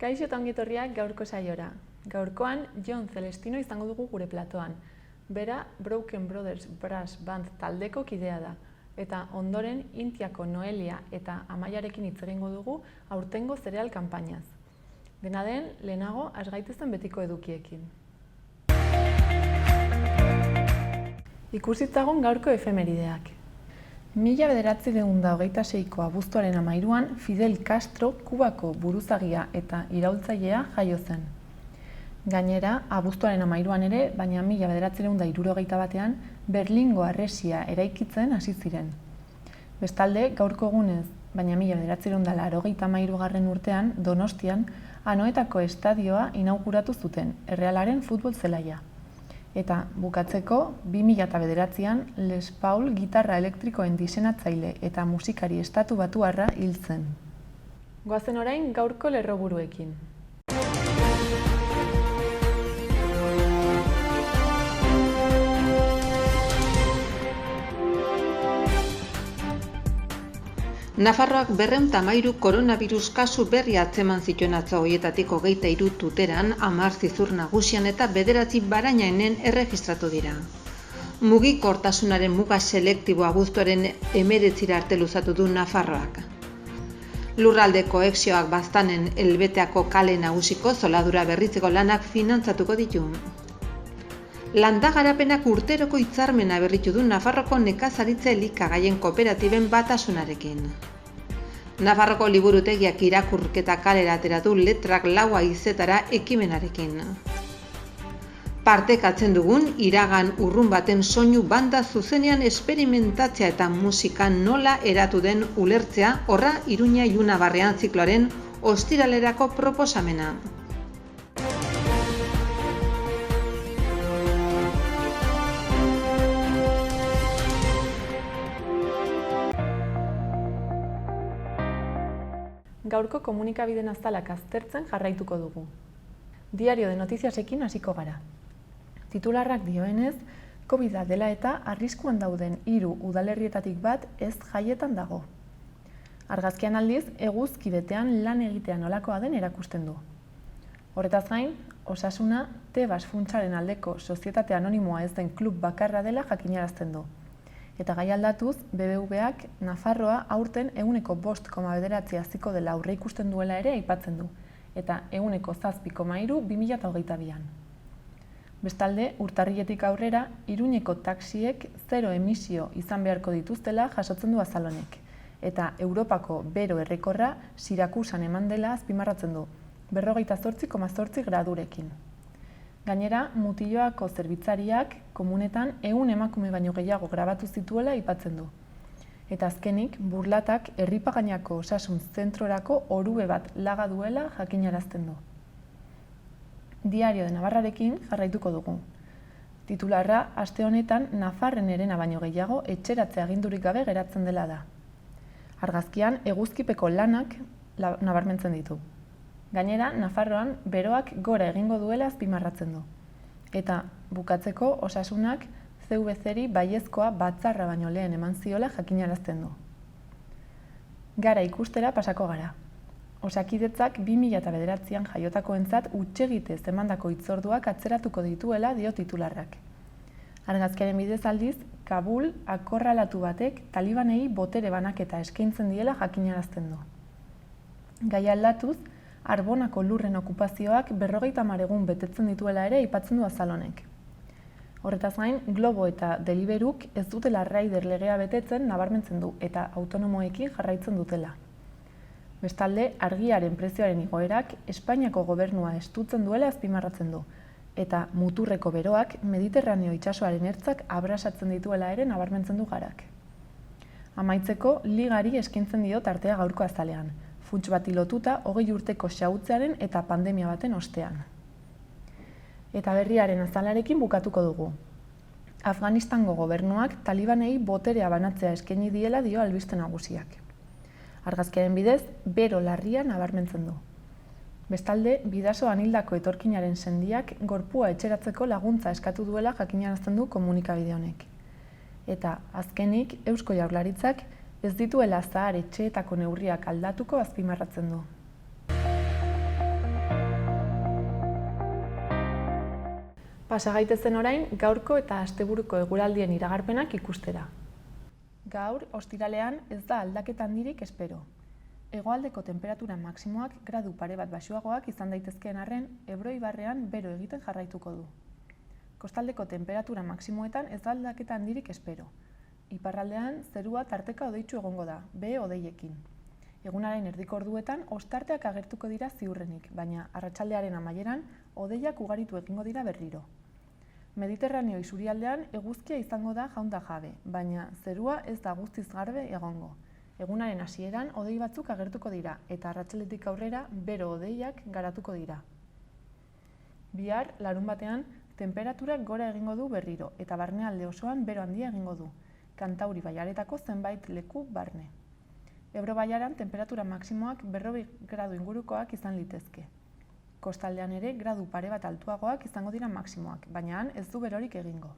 Kaixo eta ongi etorriak gaurko saiora. Gaurkoan Jon Celestino izango dugu gure platoan. Bera Broken Brothers Brass Band taldeko kidea da. Eta ondoren Intiako Noelia eta Amaiarekin hitz egingo dugu aurtengo zereal kanpainaz. Dena den, lehenago has gaitezen betiko edukiekin. Ikusitzagun gaurko efemerideak. 1926ko abuztuaren 13an Fidel Castro Kubako buruzagia eta iraultzailea jaio zen. Gainera, abuztuaren 13an ere, baina 1961ean Berlingo harresia eraikitzen hasi ziren. Bestalde, gaurko egunez, baina 1983 urtean Donostian Anoetako estadioa inauguratu zuten, Errealaren futbol zelaia. Eta bukatzeko, 2009an Les Paul gitarra elektrikoen diseinatzaile eta musikari estatubatuarra hil zen. Goazen orain gaurko lerroburuekin. Nafarroak 213 koronavirus kasu berri atzeman zituen atzo, horietatik 23 Tuteran, 10 Zizur Nagusian eta 9 Barainainen erregistratu dira. Mugikortasunaren muga selektibo abuztuaren 19 arte luzatu du Nafarroak. Lurralde koexioak Baztanen Elbeteako kale nagusiko zoladura berritzeko lanak finantzatuko ditu. Landagarapenak urteroko hitzarmena berritu du Nafarroko nekazaritza elikagaien kooperatiben batasunarekin. Nafarroko liburutegiak irakurketa kalera ateratu letrak 4 haizetara ekimenarekin. Partekatzen dugun iragan urrun baten soinu banda zuzenean esperimentatzea eta musika nola eratu den ulertzea horra Iruña Ilunabarrean zikloaren ostiralerako proposamena. Gaurko komunikabideen azalak aztertzen jarraituko dugu. Diario de Notiziasekin hasiko gara. Titularrak dioenez, COVID-a dela eta arriskuan dauden 3 udalerrietatik bat ez jaietan dago. Argazkian aldiz, eguzki betean lan egitea nolakoa den erakusten du. Horretaz gain, Osasuna Tebas funtsaren aldeko sozietate anonimoa ez den klub bakarra dela jakinarazten du. Eta gai aldatuz, BBVak Nafarroa aurten 5,9 haziko dela aurreikusten duela ere aipatzen du, eta 7,3 2022an. Bestalde, urtarriletik aurrera, Iruñeko taxiek 0 emisio izan beharko dituztela jasotzen du azalonek, eta Europako bero errekorra Sirakusan eman dela azpimarratzen du, 48,8 gradurekin. Gainera, Mutiloako zerbitzariak komunetan 100 emakume baino gehiago grabatu zituela aipatzen du. Eta azkenik, Burlatak Herripagainako osasun zentrorako orube bat laga duela jakinarazten du. Diario de Navarrarekin jarraituko dugu. Titularra, aste honetan Nafarren herena baino gehiago etxeratze agindurik gabe geratzen dela da. Argazkian, eguzkipeko lanak nabarmentzen ditu. Gainera, Nafarroan beroak gora egingo duela azpimarratzen du. Eta bukatzeko Osasunak CVCri baiezkoa batzarra baino lehen eman ziola jakinarazten du. Gara ikustera pasako gara. Osakidetzak 2009an jaiotakoentzat hutsegitez emandako hitzorduak atzeratuko dituela dio titularrak. Argazkiaren bidez aldiz, Kabul akorralatu batek talibanei botere banaketa eskaintzen diela jakinarazten du. Gai aldatuz, Arbonako lurren okupazioak 50 egun betetzen dituela ere aipatzen du azalonek. Horretaz gain, Globo eta Deliveruk ez dutela Raider legea betetzen nabarmentzen du eta autonomoekin jarraitzen dutela. Bestalde, argiaren prezioaren igoerak Espainiako gobernua estutzen duela azpimarratzen du, eta muturreko beroak Mediterraneo itsasoaren ertzak abrasatzen dituela ere nabarmentzen du Garak. Amaitzeko, Ligari eskaintzen dio tartea gaurko azalean, funts bati lotuta 20 urteko xahutzearen eta pandemia baten ostean. Eta berriaren azalarekin bukatuko dugu. Afganistango gobernuak talibanei boterea banatzea eskaini diela dio albiste nagusiak. Argazkiaren bidez, bero larria nabarmentzen du. Bestalde, Bidasoan hildako etorkinaren sendiak gorpua etxeratzeko laguntza eskatu duela jakinarazten du komunikabide honek. Eta azkenik, Eusko Jaurlaritzak ez dituela zahar etxeetako neurriak aldatuko azpimarratzen du. Pasa gaitezen orain gaurko eta asteburuko eguraldien iragarpenak ikustera. Gaur, ostiralean, ez da aldaketa handirik espero. Hegoaldeko tenperatura maximoak gradu pare bat baxuagoak izan daitezkeen arren, Ebro ibarrean bero egiten jarraituko du. Kostaldeko temperatura maximoetan ez da aldaketa handirik espero. Iparraldean, zerua tarteka hodeitsu egongo da, behe hodeiekin. Egunaren erdiko orduetan, ostarteak agertuko dira ziurrenik, baina arratsaldearen amaieran, hodeiak ugaritu egingo dira berriro. Mediterraneo isurialdean eguzkia izango da jaunda jabe, baina zerua ez da guztiz garbe egongo. Egunaren hasieran hodei batzuk agertuko dira eta arratsaldetik aurrera bero hodeiak garatuko dira. Bihar, larunbatean, temperaturak gora egingo du berriro eta barnealde osoan bero handia egingo du, Kantauri bailaretako zenbait leku barne. Ebro bailaran temperatura maximoak 40 gradu ingurukoak izan litezke. Kostaldean ere gradu pare bat altuagoak izango dira maximoak, baina han ez du berorik egingo.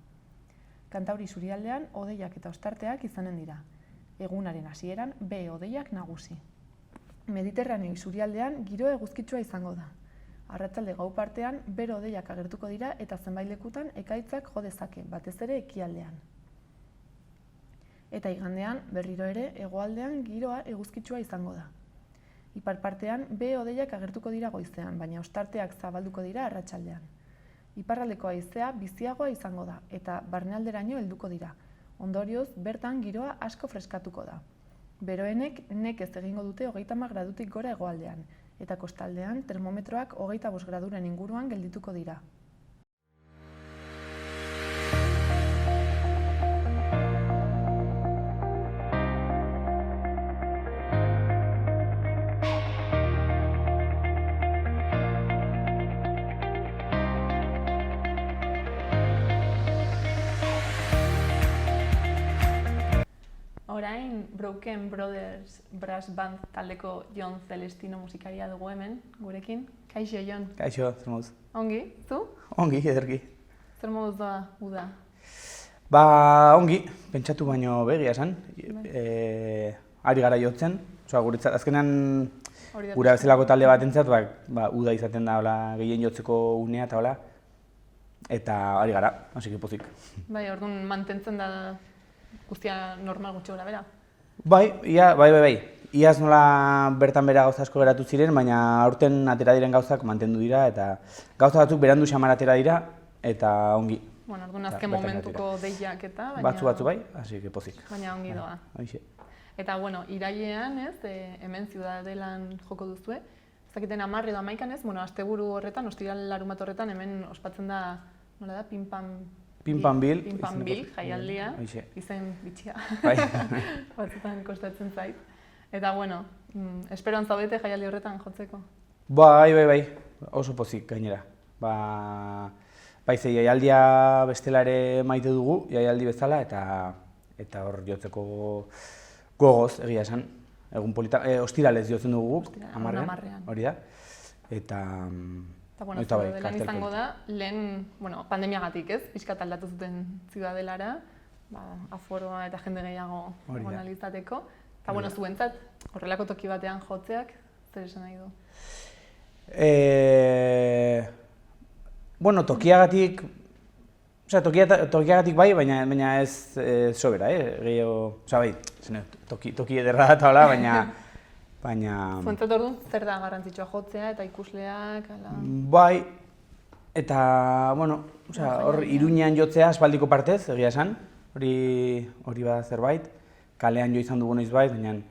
Kantauri isurialdean hodeiak eta ostarteak izanen dira. Egunaren hasieran behe hodeiak nagusi. Mediterraneo isurialdean giro eguzkitsua izango da. Arratsalde gau partean bero hodeiak agertuko dira eta zenbait lekutan ekaitzak jo dezake, batez ere ekialdean. Eta igandean, berriro ere, hegoaldean giroa eguzkitsua izango da. Ipar partean, behe hodeiak agertuko dira goizean, baina ostarteak zabalduko dira arratsaldean. Iparraldeko haizea biziagoa izango da, eta barnealderaino helduko dira. Ondorioz, bertan giroa asko freskatuko da. Beroenek nekez egingo dute 30 gradutik gora hegoaldean, eta kostaldean termometroak 25 graduren inguruan geldituko dira. Orain, Broken Brothers Brass Band taldeko Jon Celestino musikaria dugu hemen, gurekin. Kaixo, Jon. Kaixo, zer moduz? Ongi, zu? Ongi, ederki. Zer moduz doa, uda? Ongi, pentsatu baino begia esan. Ari gara jotzen, guretzat, azkenean gura bezalako talde bat entzat, uda izaten da gehien jotzeko unea eta hola. Eta ari gara, hasi pozik. Bai, orduan mantentzen da guztia normal gutxi gora bera? Bai. Iaz nola bertan bera gauza asko geratu ziren, baina aurten atera diren gauzak mantendu dira, eta gauza batzuk berandu xamar atera dira, eta ongi. Bueno, orduan azken momentuko deiak eta, baina... Batzu bai, hasi pozik. Baina ongi doa. Eta, bueno, irailean, hemen Ziudadelan joko duzue. Ez dakiten 10 edo 11 ez, asteburu horretan, ostiral larunbat horretan, hemen ospatzen da, nola da, Pinpanbil jaialdia, izen bitxia, batzutan kostatzen zait. Eta, bueno, esperoan zaudete jaialdi horretan jotzeko? Bai, oso pozik gainera. Ze jaialdia bestela ere maite dugu, jaialdi bezala, eta hor jotzeko gogoz, egia esan. Egun polita, ostiralez jotzen dugu, 10-ean, hori da. Eta bueno, Ziudadelan izango da, lehen, pandemiagatik ez, pixkat aldatu zuten Ziudadelara, aforoa eta jende gehiago egon ahal izateko. Eta, bueno, zuentzat, horrelako toki batean jotzeak, zer esan nahi du? Bueno, tokiagatik bai, baina ez sobera, gehiago, toki ederra da eta baina... Zuentzat orduan, zer da garrantzitsua jotzea eta ikusleak? Bai, eta, bueno, hor Iruñean jotzea aspaldiko partez, egia esan, hori bada zerbait, kalean jo izan dugu noizbait, baina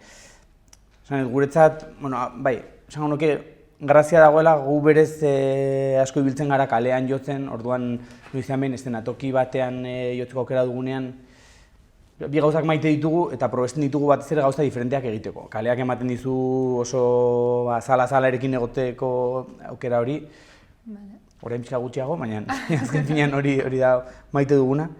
guretzat, bai, esango nuke, grazia dagoela gu berez asko ibiltzen gara kalean jotzen, orduan noizean behin eszenatoki batean jotzeko aukera dugunean, bi gauzak maite ditugu eta probesten ditugu batez ere gauza diferenteak egiteko. Kaleak ematen dizu oso zala-zalarekin egoteko aukera hori, orain pixka gutxiago, baina azken finean hori da maite duguna.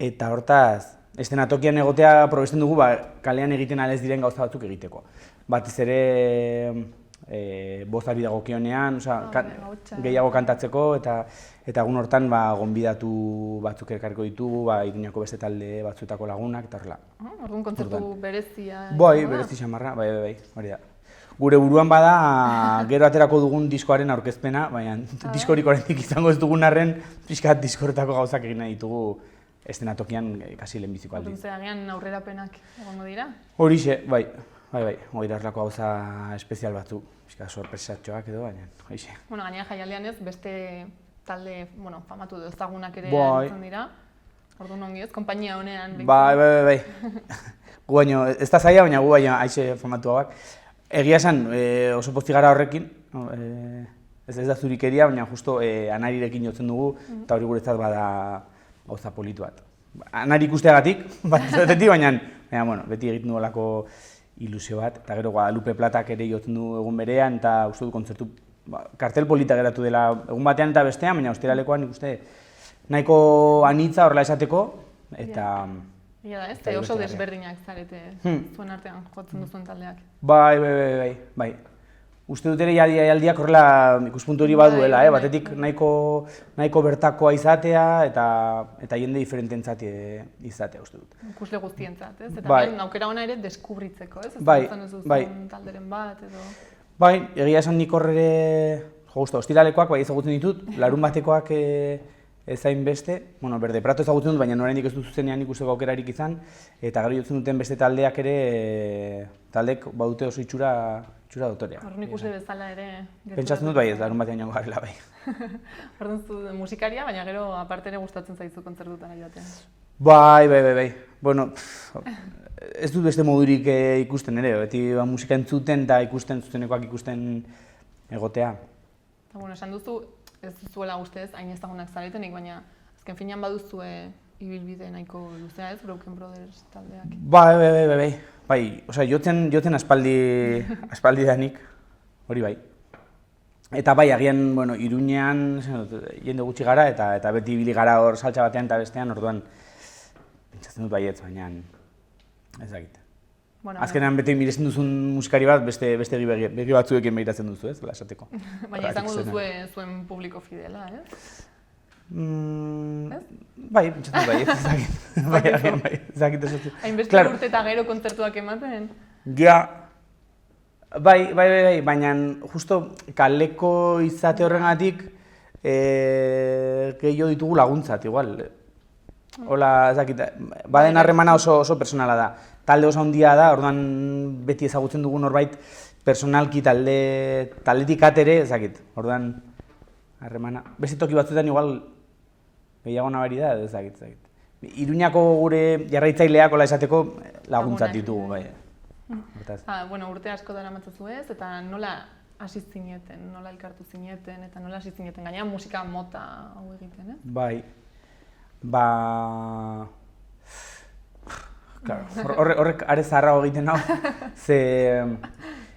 Eta hortaz, eszenatokian egotea probesten dugu kalean egiten alez diren gauza batzuk egiteko. Batez ere bozari dagokionean, gehiago kantatzeko eta egun hortan gonbidatu batzuk elkarriko ditugu, Iruñako beste talde batzuetako lagunak eta horrela. Orduan kontzertu berezia? Bai, berezi xamarra, bai, hori da. Gure buruan bada, gero aterako dugun diskoaren aurkezpena, baina diskorik oraindik izango ez dugun arren, pixkat diskoretako gauzak egin nahi ditugu eszenatokian kasi lehenbiziko aldiz. Orduan agian aurrerapenak egongo dira? Horixe, bai, hori darlako gauza espezial batzu, pixka sorpresatxoak edo, baina, horixe. Bueno, gainera jaialdian ez, beste talde, famatu edo ezagunak ere Bai. izan dira. Orduan ongi ez, konpainia honean. Bai. Gu baino, ez da zaila, baina gu baino aixe famatuak. Egia esan, oso pozik gara horrekin, ez da zurikeria, baina justo Anarirekin jotzen dugu, eta hori guretzat bada gauza politu bat. Anari ikusteagatik, batetik, baina beti egiten du olako ilusio bat, eta gero Guadalupe Platak ere jotzen du egun berean, eta uste du kontzertu kartel polita geratu dela egun batean eta bestean, baina osteralekoan ikuste nahiko anitza horrela esateko, eta... Ia da, ez, oso desberdinak zarete zuen artean jotzen duzuen taldeak. Bai. Uste dut ere jaialdiak horrela ikuspuntu hori baduela, batetik nahiko bertakoa izatea eta jende diferententzat izatea, uste dut. Ikusle guztientzat, ez? Eta aukera ona ere deskubritzeko, ez? Bai. Ez duzuen talderen bat, edo... Bai, egia esan nik horre ostiralekoak bai ezagutzen ditut, larun batekoak ezain beste, Berde Prato ezagutzen dut, baina oraindik ez dut zuzenean ikusteko aukerarik izan, eta gero jotzen duten beste taldeak ere, taldeek badute oso itxura dotorea. Horren ikusle bezala ere... Pentsatzen dut bai ez, larun batean joango garela bai. Orduan zu musikaria, baina gero aparte ere gustatzen zaizu kontzertutara joatea. Bai. Bueno, ez dut beste modurik ikusten ere, beti musika entzuten eta zuzenekoak ikusten egotea. Eta esan duzu, ez duzuela ustez, hain ezagunak zaretenik, baina azken finean baduzue ibilbide nahiko luzea ez, Broken Brothers taldeak. Bai, jotzen aspaldi danik, hori bai. Eta bai, agian, Iruñean jende gutxi gara, eta beti ibili gara hor saltsa batean eta bestean, orduan pentsatzen dut baietz, baina ez dakit. Azkenean beti miresten duzun musikari bat, beste begi batzuekin begiratzen duzu, ez, esateko. Baina izango duzue zuen publiko fidela, ez? Bai, pentsatzen bai, ez dakit. Hainbeste urte eta gero kontzertuak ematen? Ja, bai, baina justo kaleko izate horrengatik gehiago ditugu laguntzat, igual. Hola, ez dakit, baden harremana oso personala da. Talde oso handia da, orduan beti ezagutzen dugun norbait personalki taldetik atere, ez dakit, orduan harremana. Beste toki batzuetan igual gehiago nabari da, ez dakit. Iruñako gure jarraitzaileak hola esateko laguntzat ditugu, bai. Urte asko dara matzazu ez, eta nola hasi zineten, nola elkartu zineten, eta nola hasi zineten, gaina musika mota hau egiten, ez? Bai, horrek are zaharrago egiten hau, ze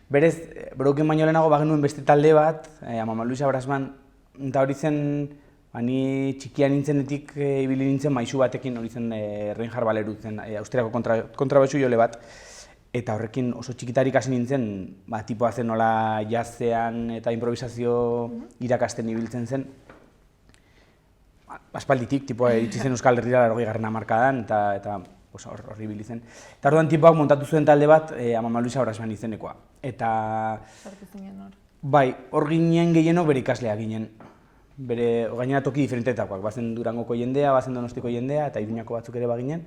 berez, Broken baino lehenago bagenuen beste talde bat, Mama Luisa Brasman, eta hori zen, ni txikia nintzenetik ibili nintzen maisu batekin, hori zen Reinhard Baleru zen, Austriako kontrabaixu jole bat, eta horrekin oso txikitarik hasi nintzen, tipoa zen nola jazzean eta improvisazio irakasten ibiltzen zen. Aspalditik, tipoa iritsi zen Euskal Herrira 80. hamarkadan, eta horri ibili zen. Eta orduan tipoak montatu zuen talde bat, Mama Luisa Brasman izenekoa. Eta... Sartu zinen hor? Bai, hor ginen gehienok bere ikasleak ginen. Gainera toki diferentetakoak, bazen Durangoko jendea, bazen Donostiko jendea, eta Iruñako batzuk ere baginen.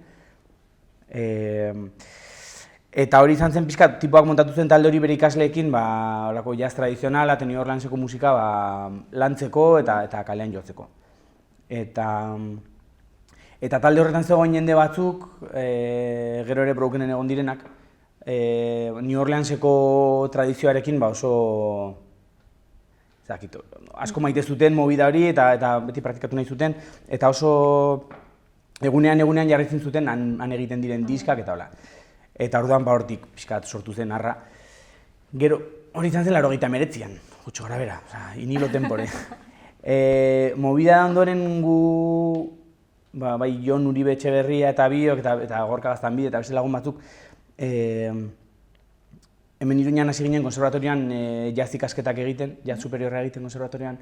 Eta hori izan zen pixkat, tipoak montatu zuen talde hori bere ikasleekin, horako jazz tradizionala, New Orleanseko musika lantzeko eta kalean jotzeko. Eta talde horretan zegoen jende batzuk, gero ere Brokenen egon direnak, New Orleanseko tradizioarekin oso asko maite zuten movida hori eta beti praktikatu nahi zuten, eta oso egunean jarraitzen zuten han egiten diren diskak eta hola. Eta orduan hortik pixkat sortu zen arra. Gero hori izan zen 89an, gutxo gara bera, inilo tempore. Movida ondoren gu, bai Jon Uribe Etxeberria eta biok eta Gorka Gaztanbide eta beste lagun batzuk hemen Iruñan hasi ginen konservatorioan jazz ikasketak egiten, jazz superiorra egiten konservatorioan.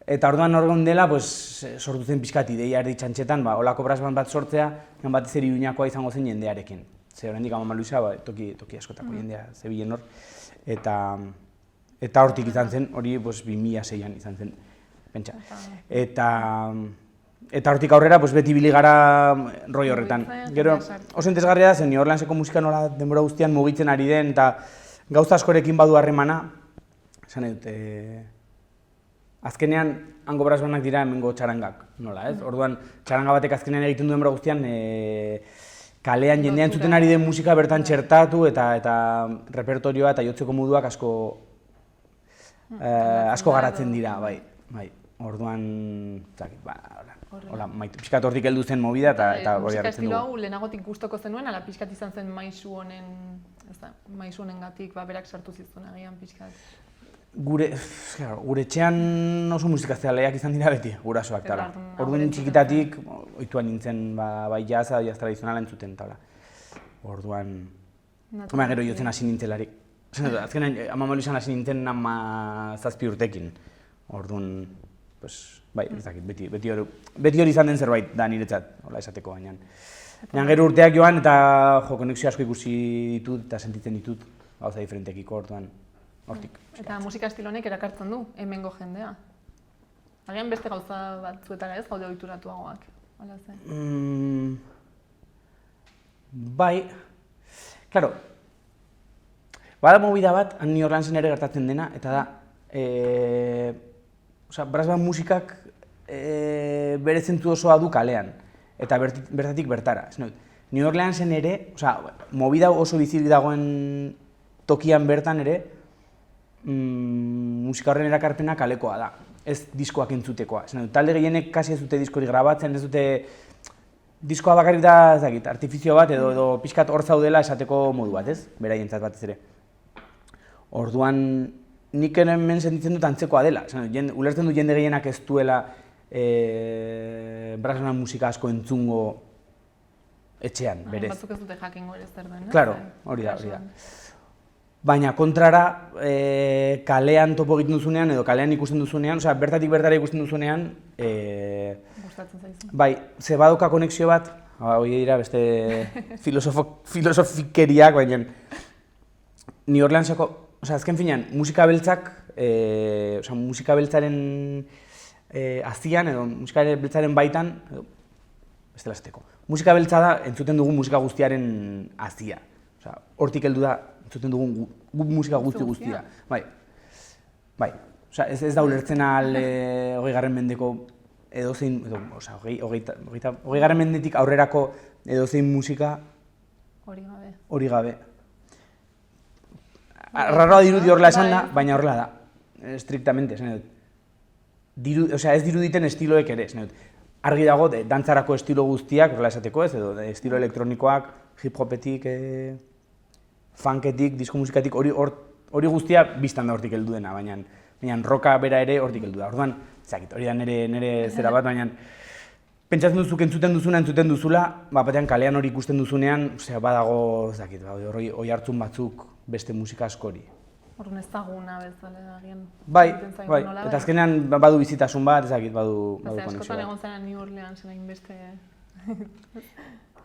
Eta orduan orgon dela, sortu zen pixkat ideia erdi txantxetan, holako brass band bat sortzea, batez ere Iruñakoa izango zen jendearekin. ze oraindik Ama Luisa, toki askotako jendea zebilen hor, eta hortik izan zen, hori 2006an izan zen, pentsa. Eta hortik aurrera beti ibili gara roi horretan. Gero, oso interesgarria da zen, New Orleanseko musika nola denbora guztian mugitzen ari den, eta gauza askorekin badu harremana, esan dut, azkenean hango brasbanak dira hemengo txarangak, nola, ez? Orduan, txaranga batek azkenean egiten duen denbora guztian, kalean jendean zuten ari den musika bertan txertatu eta repertorioa eta jotzeko moduak asko garatzen dira, bai. Orduan, pixkat hortik heldu zen movida eta hori hartzen dugu. Musika estilo hau lehenagotik gustoko zenuen, ala pixkat izan zen maisu honengatik berak sartu zizuen agian pixkat? Gure etxean oso musikazaleak izan dira beti, gurasoak tala. Orduan txikitatik, ohituan nintzen bai jazza, jazz tradizionala entzuten tala. Orduan, gero jotzen hasi nintzelarik. Azkenean, Ama Luisan hasi nintzen 17 urtekin. Orduan, bai, ez dakit, beti hori izan den zerbait da niretzat, hola esateko baina. Gero urteak joan eta konexio asko ikusi ditut eta sentitzen ditut gauza diferentekiko orduan. Hortik. Eta musika estilo honek erakartzen du, hemengo jendea. Agian beste gauza batzuetara ez gaude ohituratuagoak. Bai, klaro, bada movida bat, New Orleansen ere gertatzen dena, eta da, brass band musikak bere zentzu osoa du kalean, eta bertatik bertara. New Orleansen ere, movida oso bizirik dagoen tokian bertan ere, musika horren erakarpena kalekoa da, ez diskoak entzutekoa. Talde gehienek kasi ez dute diskori grabatzen, ez dute diskoa bakarrik da, ez dakit, artifizio bat edo pixkat hor zaudela esateko modu bat, ez? Beraientzat batez ere. Orduan, nik hemen sentitzen dut antzekoa dela. Ulertzen du jende gehienak ez duela brass band musika asko entzungo etxean, berez. Batzuk ez dute jakingo ere zer den, ez? Klaro, hori da. Baina kontrara, kalean topo egiten duzunean edo kalean ikusten duzunean, bertatik bertara ikusten duzunean, gustatzen zaizu. Bai, ze badoka konexio bat, hori dira beste filosofikeriak, baina New Orleanseko, azken finean, musika beltzak, musika beltzaren hazian edo musika beltzaren baitan, bestela esateko. Musika beltza da entzuten dugun musika guztiaren hazia. Hortik heldu da entzuten dugun musika guztia. Bai. Ez da ulertzen ahal 20. mendeko edozein, 20. mendetik aurrerako edozein musika hori gabe. Raroa dirudi horrela esan da, baina horrela da, estriktamente. Ez diruditen estiloek ere. Argi dago, dantzarako estilo guztiak, horrela esateko ez, edo estilo elektronikoak, hip-hopetik, funketik, disko musikatik, hori guztia biztan da hortik heldu dena, baina rocka bera ere hortik heldu da. Orduan, hori da nire zera bat, baina pentsatzen duzuk entzuten duzula, batean kalean hori ikusten duzunean, badago, hori hartzun batzuk beste musika askori. Orduan ezaguna bezala agian. Bai, eta azkenean badu bizitasun bat, badu konexio bat. Askotan egon zaren New Orleansen hainbeste...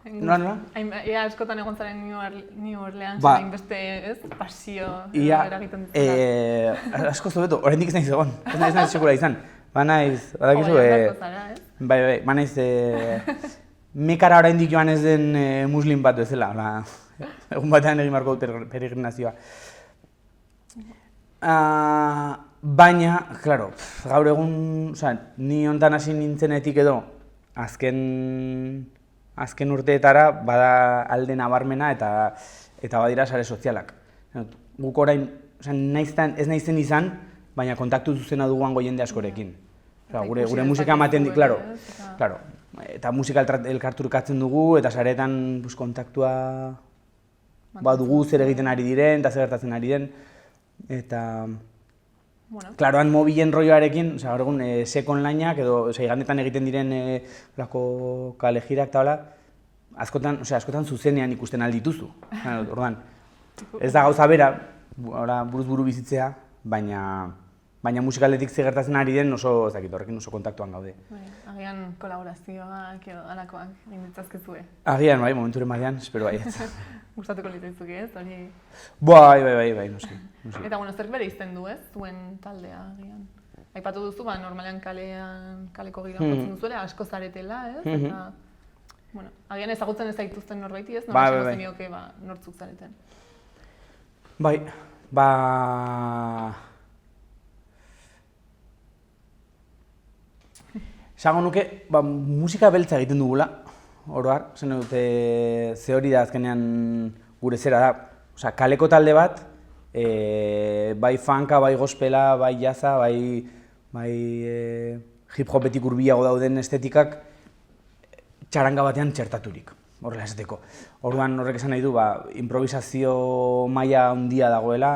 Nola? Ea askotan egon zaren New Orleansen hainbeste pasio eragiten duzula. Asko zobeto, oraindik ez naiz egon, ez naiz sekula izan. Banaiz, badakizu... Bai, banaiz... Mekara oraindik joan ez den muslim bat bezala, egun batean egin marko peregrinazioa. Baina, klaro, gaur egun, ni hontan hasi nintzenetik edo, azken urteetara bada alde nabarmena eta badira sare sozialak. Guk orain, ez naizen izan, baina kontaktu zuzena duguango jende askorekin. Gure musika ematen di, klaro, eta musika elkarturkatzen dugu eta saretan kontaktua badugu zer egiten ari diren eta zer gertatzen ari den. Eta, klaroan mobilen rolloarekin, gaur egun sek onlineak edo igandetan egiten diren kale jirak eta hola, askotan zuzenean ikusten aldituzu. Orduan, ez da gauza bera, buruz buru bizitzea, baina musikaletik zer gertatzen ari den oso, ez dakit, horrekin oso kontaktuan gaude. Agian kolaborazioak edo alakoak egin ditzazkezue. Agian, bai, momenturen batean, espero baietz. gustatuko litzaizuk ez, hori... Bai, noski. Eta, bueno, zerk bere izten du ez, zuen taldea agian. Aipatu duzu, normalean kaleko giroan jotzen duzuela, asko zaretela, ez? Eta, bueno, agian ezagutzen ez zaituzten norbaiti ez, norbaiti zenioke nortzuk zareten. Bai, esango nuke, musika beltza egiten dugula, oroar, zen dute ze hori da azkenean gure zera da. Osea, kaleko talde bat, bai funka, bai gospela, bai jazza, bai hip-hopetik hurbilago dauden estetikak txaranga batean txertaturik, horrela esateko. Orduan horrek esan nahi du, improvisazio maila handia dagoela,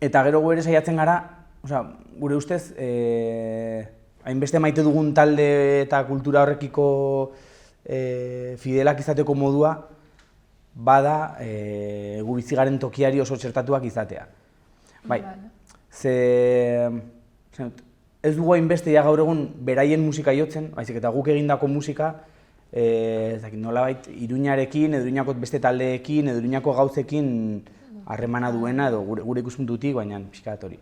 eta gero gu ere saiatzen gara, osea, gure ustez, hainbeste maite dugun talde eta kultura horrekiko fidelak izateko modua, bada gu bizi garen tokiari oso txertatuak izatea. Bai, ez dugu hainbeste gaur egun beraien musika jotzen, baizik eta guk egindako musika, nolabait Iruñarekin, edo Iruñako beste taldeekin, edo Iruñako gauzekin harremana duena, edo gure ikuspuntutik, baina pixka bat hori.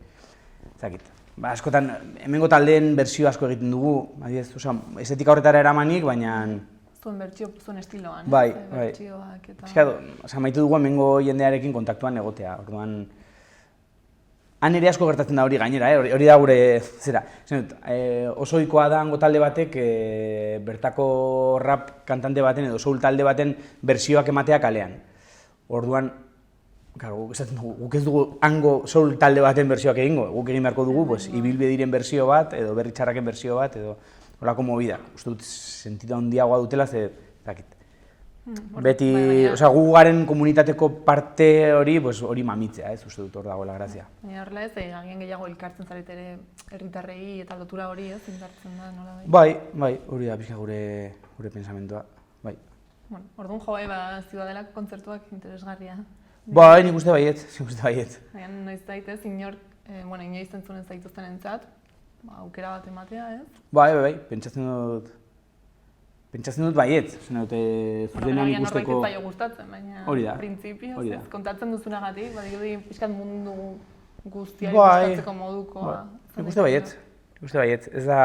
Askotan, hemengo taldeen bersio asko egiten dugu, estetika horretara eramanik, baina... Zuen bertsio, zuen estiloan, bai, bertsioak eta... Maitu dugu hemengo jendearekin kontaktuan egotea, orduan... Han ere asko gertatzen da hori gainera, hori da gure zera. Oso ohikoa da hango talde batek bertako rap kantante baten edo soul talde baten bersioak ematea kalean. Orduan, guk ez dugu hango soul talde baten bersioak egingo, guk egin beharko dugu ibilbediren bersio bat edo berri txarraken bersio bat edo horako mobidak. Uste dut sentitu handiagoa dutela ze dakit. Beti, gu garen komunitateko parte hori mamitzea, ez uste dut hor dagoela grazia. Baina horrela ez, agian gehiago elkartzen zaret ere herritarrei eta lotura hori ez, indartzen da nola bai? Bai, hori da pixka gure pensamentua, bai. Orduan jo, Ziudadelako kontzertuak interesgarria. Bai, nik uste baiet. Agian noiz zaitez, inoiz zentzunen zaituzten entzat, aukera bat ematea, ez? Bai, pentsatzen dut baiet, zuzenean ikusteko... Norbait ez zaio gustatzen, baina printzipioz, kontatzen duzunagatik, badirudi pixkat mundu guztiari gustatzeko modukoa. Nik uste baiet, ez da...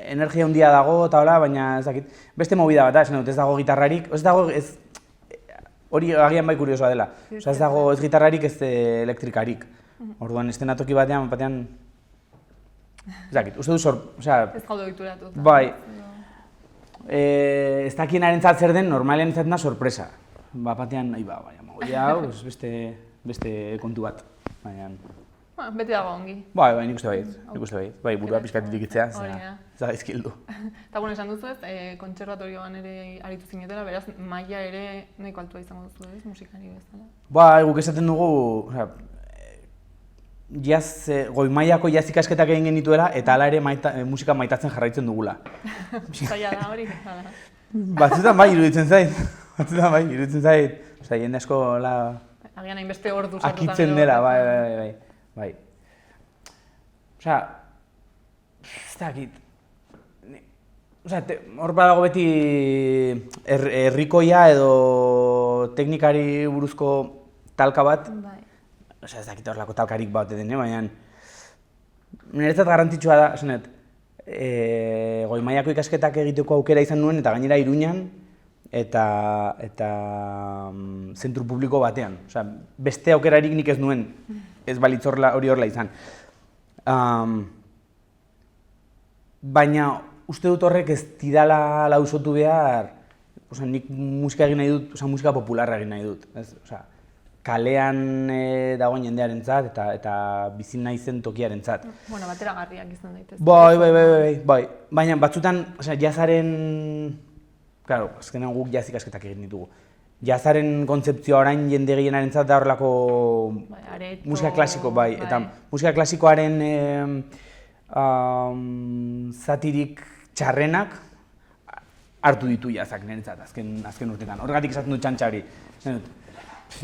energia handia dago eta hola, baina ez dakit, beste movida bat da, ez dago gitarrarik, hori agian bai kuriosoa dela, ez dago ez gitarrarik ez elektrikarik, orduan estenatoki batean, ez dakit, uste du ez gaude ohituratu. Bai, ez dakienarentzat zer den, normalean izaten da sorpresa. Batean, hau, beste kontu bat, baina... Beti dago ongi. Bai, nik uste baiet. Bai, burua pixkatik itzea, ez da izkildu. Eta esan duzu ez, kontserbatorioan ere aritu zinetela, beraz, maila ere nahiko altua izango duzu ez, musikari bezala. Bai, guk esaten dugu, goi mailako jazz ikasketak egin genituela, eta hala ere musika maitatzen jarraitzen dugula. Zaila da hori? Batzutan bai, iruditzen zait. Jende asko, agian hainbeste ordu sartutan akitzen dela, bai. Ez dakit. Hor badago beti herrikoia edo teknikari buruzko talka bat. Ez dakit horrelako talkarik bat den, baina niretzat garrantzitsua da, goi mailako ikasketak egiteko aukera izan nuen eta gainera Iruñan eta zentru publiko batean. Beste aukerarik nik ez nuen, ez balitz hori horrela izan. Baina uste dut horrek ez didala lausotu behar, nik musika egin nahi dut, musika popularra egin nahi dut. Kalean dagoen jendearentzat eta bizi naizen tokiarentzat. Bateragarriak izan daitez. Bai. Baina batzutan jazzaren... Claro, azkenean guk jazz ikasketak egin ditugu. Jazzaren kontzeptzioa orain jende gehienarentzat da horrelako musika klasiko, bai. Eta musika klasikoaren zatirik txarrenak hartu ditu jazzak niretzat azken urtetan. Horregatik esaten dut txantxa hori.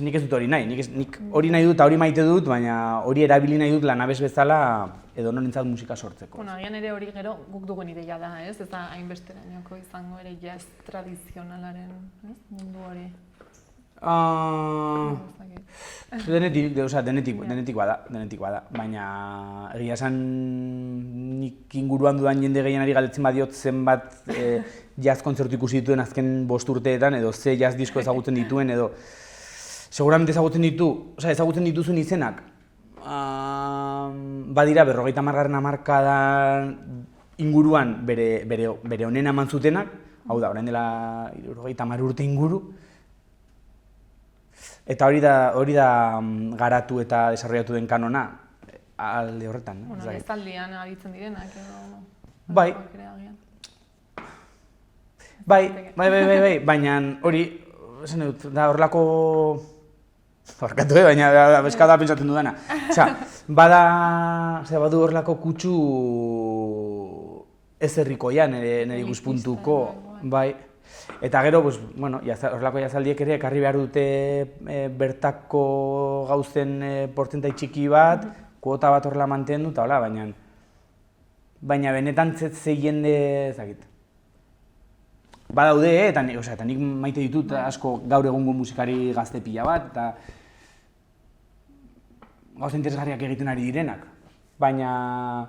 Nik ez dut hori nahi, nik hori nahi dut eta hori maite dut, baina hori erabili nahi dut lanabes bezala edo norentzat musika sortzeko. Bueno, agian ere hori gero guk dugun ideia da, ez? Ez da hainbesterainoko izango ere jazz tradizionalaren, ez? Mundu hori. Denetik bada, baina egia esan nik inguruan dudan jende gehienari galdetzen badiot zenbat jazz kontzertu ikusi dituen azken 5 urteetan edo ze jazz disko ezagutzen dituen edo seguramente ezagutzen dituzun izenak badira 50. hamarkadan inguruan bere onena eman zutenak, hau da, orain dela 50 urte inguru. Eta hori da garatu eta desarrollatu den kanona alde horretan. Bueno, ezaldian aditzen direnak edo... Bai, baina hori, esan dut, da horrelako... Barkatu, baina bezkada pentsatzen dudana. Badu horrelako kutsu ez herrikoia nire ikuspuntuko, bai. Eta gero, horrelako jazaldiek ere ekarri behar dute bertako gauzen portzentai txiki bat, kuota bat horrela mantendu, eta hola, baina benetan ze jende ezagit. Badaude, eta nik maite ditut asko gaur egungo musikari gazte pila bat, eta gauza interesgarriak egiten ari direnak. Baina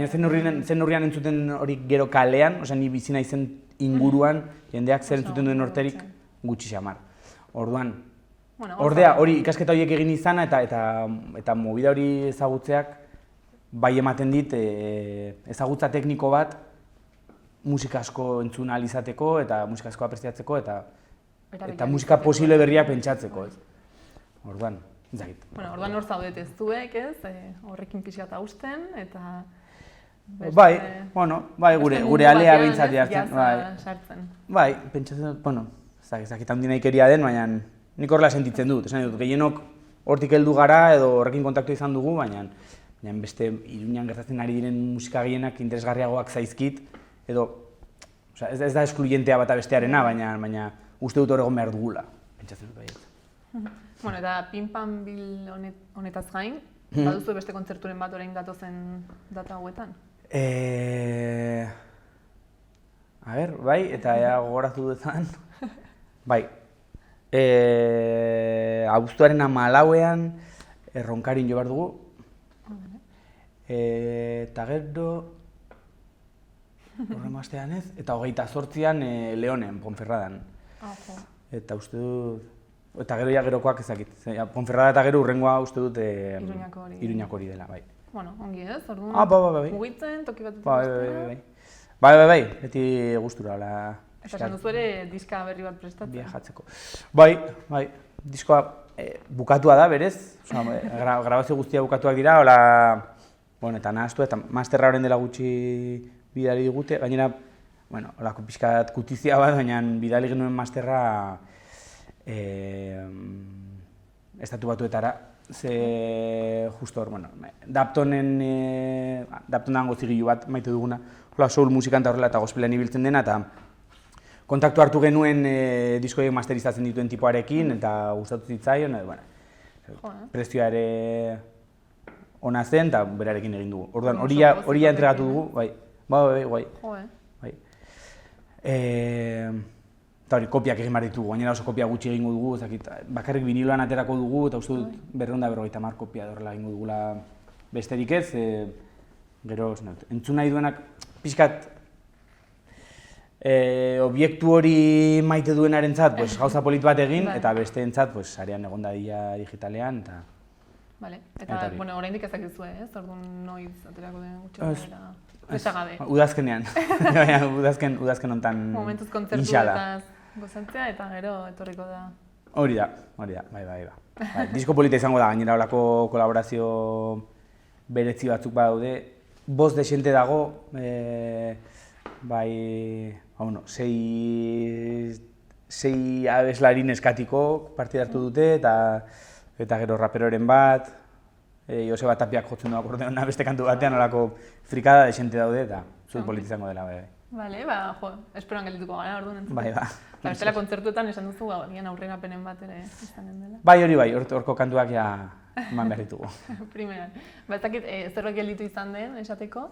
zen neurrian entzuten hori gero kalean, ni bizi naizen inguruan, jendeak zer entzuten duen horterik gutxi xamar. Orduan, ordea hori ikasketa horiek egin izana eta movida hori ezagutzeak bai ematen dit ezagutza tekniko bat musika asko entzun ahal izateko eta musika asko apreciatzeko eta musika posible berriak pentsatzeko, ez? Orduan, ezagit. Orduan hor zaudet ez zuek, ez? Horrekin pixka eta usten eta... gure alea behintzat jartzen. Bai, pentsatzen, ezakit handi nahikeria den, baina nik horrela sentitzen dut. Esan dut, gehienok hortik heldu gara edo horrekin kontaktu izan dugu, baina beste Iruñan gertatzen ari diren musika gehienak interesgarriagoak zaizkit, edo ez da eskluyentea bata bestearena, baina uste dut hor egon behar dugula, pentsatzen dut baiet. Eta Pinpanbil honetaz gain, baduzu beste kontzerturen bat orain datozen data hauetan? Bai, eta ea gogoratu duzan. Bai, abuztuaren 14ean Erronkarin jo behar dugu. Eta gero, horren astean ez, eta 28ean Leonen, Ponferradan. Eta uste dut, eta gero gerokoak ezakit. Ponferrada eta gero urrengoa uste dut Iruñako hori dela, bai. Bueno, ongi ez, orduan mugitzen, toki bat dut Bai, beti gustura. Eta esan duzu ere diska berri bat prestatzen? Viajatzeko. Bai, diskoa bukatua da, berez. Grabazio guztia bukatuak dira, eta nahaztu, eta masterra horren dela gutxi bidali digute. Gainera, holako pixkat kutizia bat, baina bidali genuen masterra estatu batuetara. Justo hor, Daptonen dago zigilu bat maite duguna, soul musikanta horrela eta gospelean ibiltzen dena, eta kontaktu hartu genuen diskoiek masterizatzen dituen tipoarekin, eta gustatu zitzaion, prezioa ere ona zen, eta berarekin egin dugu. Orduan, hori entregatu dugu, bai. Eta hori, kopiak egin behar ditugu, gainera oso kopia gutxi egingo dugu, bakarrik viniloan aterako dugu, eta uste dut 250 kopia horrela egingo dugula besterik ez. Gero, entzun nahi duenak pixkat obiektu hori maite duenarentzat gauza polit bat egin, eta besteentzat sarean egon dadila digitalean. Eta, oraindik ezakizu ez? Orduan noiz aterako den gutxi gara? Presagabe. Udazkenean. Udazken honetan momentuz kontzertuetaz gozatzea eta gero etorriko da. Hori da, bai. Disko polita izango da, gainera holako kolaborazio beretzi batzuk badaude. Boz desente dago, sei abeslarin eskatiko partida hartu dute, eta gero raperoren bat, Joseba Tapiak jotzen du akordeona beste kantu batean, holako frikada desente daude, eta zut polita izango dela, bai. Bale, esperoan geldituko gara, orduan entzun. Bai. Bestela kontzertuetan esan duzu, aurrerapenen bat ere izanen dela. Bai, hori bai, horko kantuak eman behar ditugu. Primeran. Ba, ez dakit, zerbait gelditu izan den, esateko?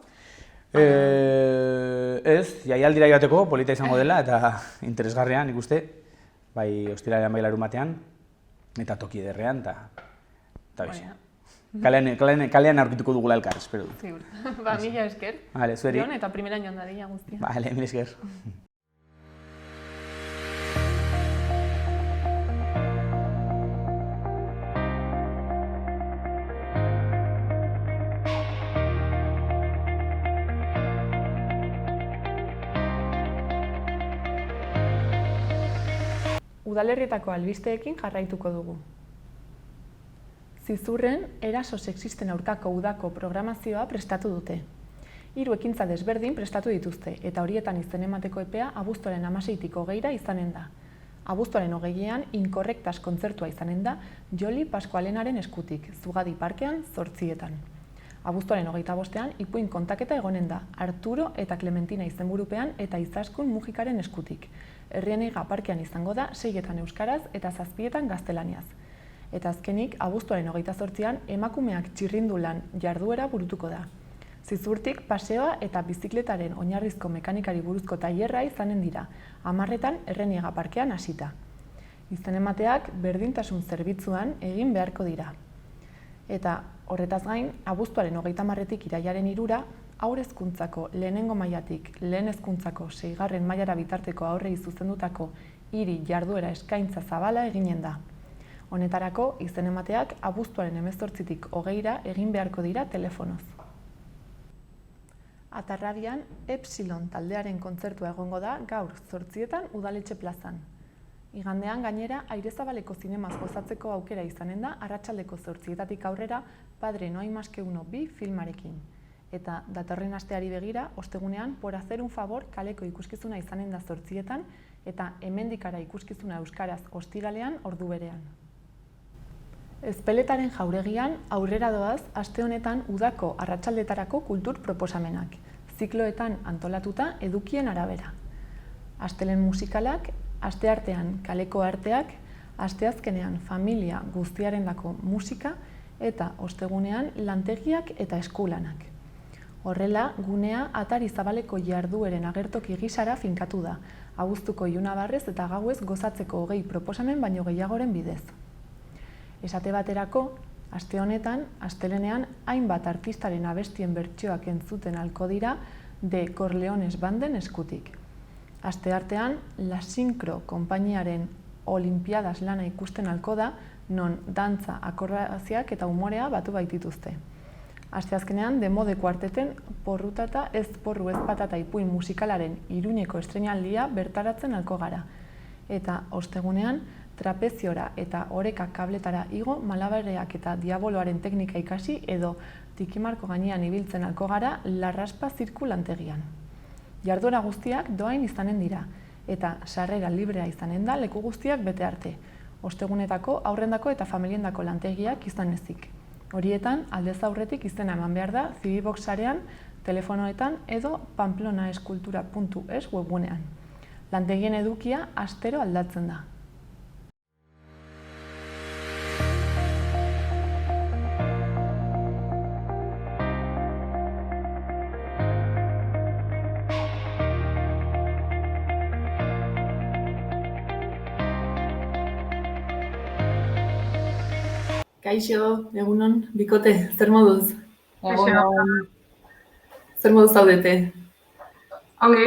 Ez, jaialdira joateko polita izango dela eta interesgarrian ikuste, bai ostiralean bai larumatean, eta toki ederrean, eta bizi. Kalean aurkituko dugula elkar, espero dut. Zigur. Ba, mila esker. Vale, zueri. Jon, eta primeran joan dadila guztia. Vale, mila esker. Udalerrietako albisteekin jarraituko dugu. Zizurren, eraso sexisten aurkako udako programazioa prestatu dute. 3 ekintza desberdin prestatu dituzte, eta horietan izen emateko epea abuztuaren 16tik 20ra izanen da. Abuztuaren 20ean Inkorrektas kontzertua izanen da Joli Paskualenaren eskutik, Zugadi Parkean 8etan. Abuztuaren 25ean ipuin kontaketa egonen da Arturo eta Clementina izenburupean eta Izaskun Mujikaren eskutik. Herrieneiga Parkean izango da 6etan euskaraz eta 7etan gaztelaniaz. Eta azkenik, abuztuaren 28ean emakumeak txirrindulan jarduera burutuko da. Zizurtik paseoa eta bizikletaren oinarrizko mekanikari buruzko tailerra izanen dira, 10etan Herrieneiga Parkean hasita. Izen emateak berdintasun zerbitzuan egin beharko dira. Eta horretaz gain, abuztuaren 30tik irailaren 3ra, haur hezkuntzako lehenengo mailatik lehen hezkuntzako 6. mailara bitarteko haurrei zuzendutako hiri jarduera eskaintza zabala eginen da. Honetarako, izen emateak abuztuaren 18tik 20ra egin beharko dira telefonoz. Atarrabian, Epsilon taldearen kontzertua egongo da gaur 8etan Udaletxe plazan. Igandean gainera, Airezabaleko zinemaz gozatzeko aukera izanen da arratsaldeko 8etatik aurrera Padre no hay más que uno 2 filmarekin. Eta datorren asteari begira, ostegunean Por hacer un favor kaleko ikuskizuna izanen da 8etan eta Hemendikara ikuskizuna euskaraz ostiralean ordu berean. Ezpeletaren jauregian aurrera doaz aste honetan udako arratsaldetarako kultur proposamenak, zikloetan antolatuta edukien arabera. Astelehen musikalak, asteartean kaleko arteak, asteazkenean familia guztiarendako musika eta ostegunean lantegiak eta eskulanak. Horrela, gunea atari zabaleko jardueren agertoki gisara finkatu da, abuztuko ilunabarrez eta gauez gozatzeko 20 proposamen baino gehiagoren bidez. Esate baterako, aste honetan, astelenean hainbat artistaren abestien bertsioak entzuten halko dira De Corleones banden eskutik. Asteartean, La Sincro konpainiaren Olimpiadas lana ikusten halko da, non dantza, akrobaziak eta umorea batu baitituzte. Asteazkenean, Demode kuarteten Porrutata ez porru ez patata ipuin musikalaren Iruñeko estreinaldia bertaratzen halko gara. Eta ostegunean, trapeziora eta oreka kabletara igo malabareak eta diaboloaren teknika ikasi edo tikimarko gainean ibiltzen halko gara Larraspa zirkulantegian. Jarduera guztiak doain izanen dira, eta sarrera librea izanen da leku guztiak bete arte, ostegunetako, aurrendako eta familiendako lantegiak izan ezik. Horietan, aldez aurretik izena eman behar da Zibibox sarean, telefonoetan edo pamplonaeskultura.es webgunean. Lantegien edukia astero aldatzen da. Kaixo, egunon, bikote, zer moduz? Egunon. Zer moduz zaudete? Ongi,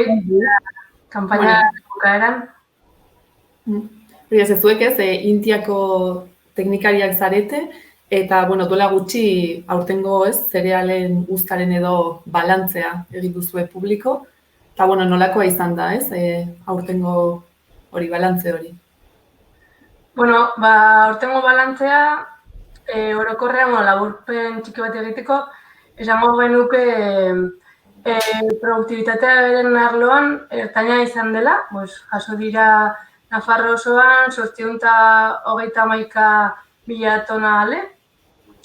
kanpaina bukaeran. Hori ez zuek ez, Intiako teknikariak zarete, eta duela gutxi aurtengo ez, zerealen uztaren edo balantzea egin duzue publiko, eta nolakoa izan da ez, aurtengo hori, balantze hori? Aurtengo balantzea, orokorrean laburpen txiki bat egiteko, esango genuke produktibitatea beren arloan ertaina izan dela, jaso dira Nafarro osoan 731.000 tona ale,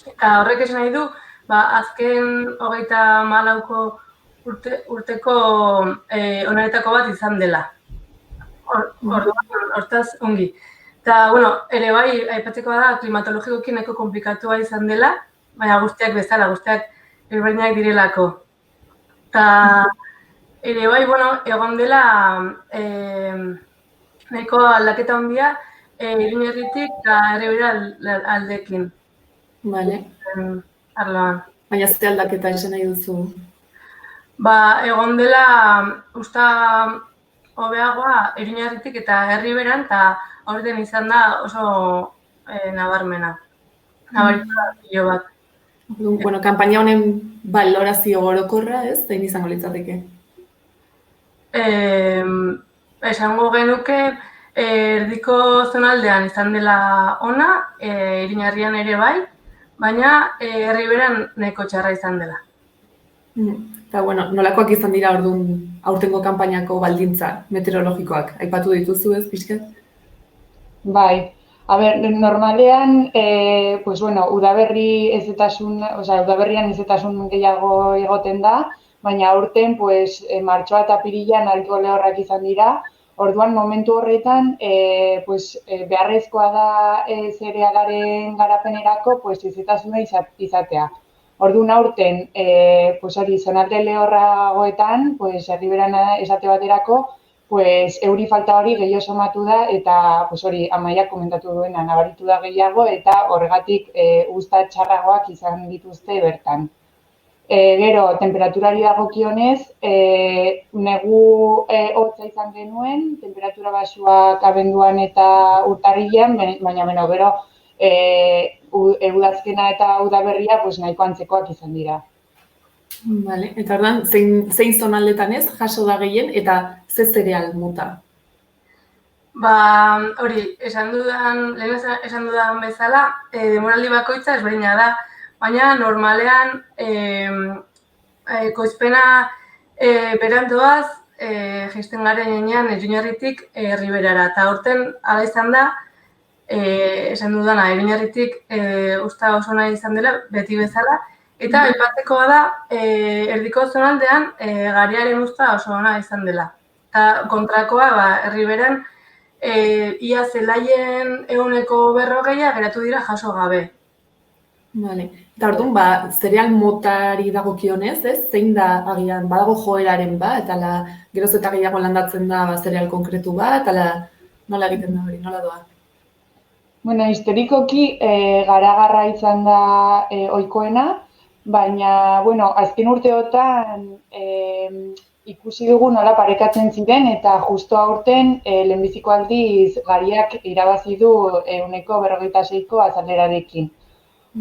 eta horrek esan nahi du, azken 34ko urteko onaretako bat izan dela. Hortaz, ongi. Eta, ere bai, aipatzekoa da, klimatologikoki nahiko komplikatua izan dela, baina guztiak bezala, guztiak ezberdinak direlako. Eta, ere bai, egon dela nahiko aldaketa handia Iruñerritik eta Erribera aldeekin. Vale. Arloan. Baina ze aldaketa esan nahi duzu? Egon dela usta hobeagoa Iruñerritik eta Erriberan, eta aurten izan da oso nabarmena. Nabaritua pilo bat. Bueno, kanpaina honen balorazio orokorra, ez? Zein izango litzateke? Esango genuke erdiko zonaldean izan dela ona, Iruñerrian ere bai, baina Erriberan nahiko txarra izan dela. Eta, nolakoak izan dira orduan aurtengo kanpainako baldintza meteorologikoak? Aipatu dituzu ez, pixkat? Bai, normalean, udaberrian ezetasun gehiago egoten da, baina aurten, martxoa eta apirilean alto lehorrak izan dira. Orduan, momentu horretan, beharrezkoa da zerealaren garapenerako ezetasuna izatea. Orduan aurten, zonalde lehorragoetan, Erriberan esate baterako, euri falta hori gehiago somatu da eta Amaiak komentatu duena nabaritu da gehiago eta horregatik uzta txarragoak izan dituzte bertan. Gero, temperaturari dagokionez, negu hotza izan genuen, temperatura baxuak abenduan eta urtarrilean, baina gero udazkena eta udaberria nahiko antzekoak izan dira. Vale. Eta orduan, zein zonaldetan ez, jaso da gehien, eta ze zereal mota? Hori, lehen esan dudan bezala, denboraldi bakoitza ezberdina da, baina normalean ekoizpena berandoaz jaisten garen enean Iruñerritik Erriberara. Eta aurten hala izan da, esan dudana, Iruñerritik usta oso nahi izan dela, beti bezala, eta aipatzekoa da, erdiko zonaldean gariaren usta oso ona izan dela. Eta kontrakoa, Erriberan, ia zelaien 40% geratu dira jaso gabe. Vale. Eta orduan, zereal motari dagokionez, ez? Zein da agian, badago joeraren bat, eta geroz eta gehiago landatzen da zereal konkretu bat, eta nola egiten da hori, nola doa? Historikoki garagarra izan da ohikoena, baina, azken urteotan ikusi dugu nola parekatzen ziren eta justo aurten lehenbiziko aldiz gariak irabazi du 46% azalerarekin.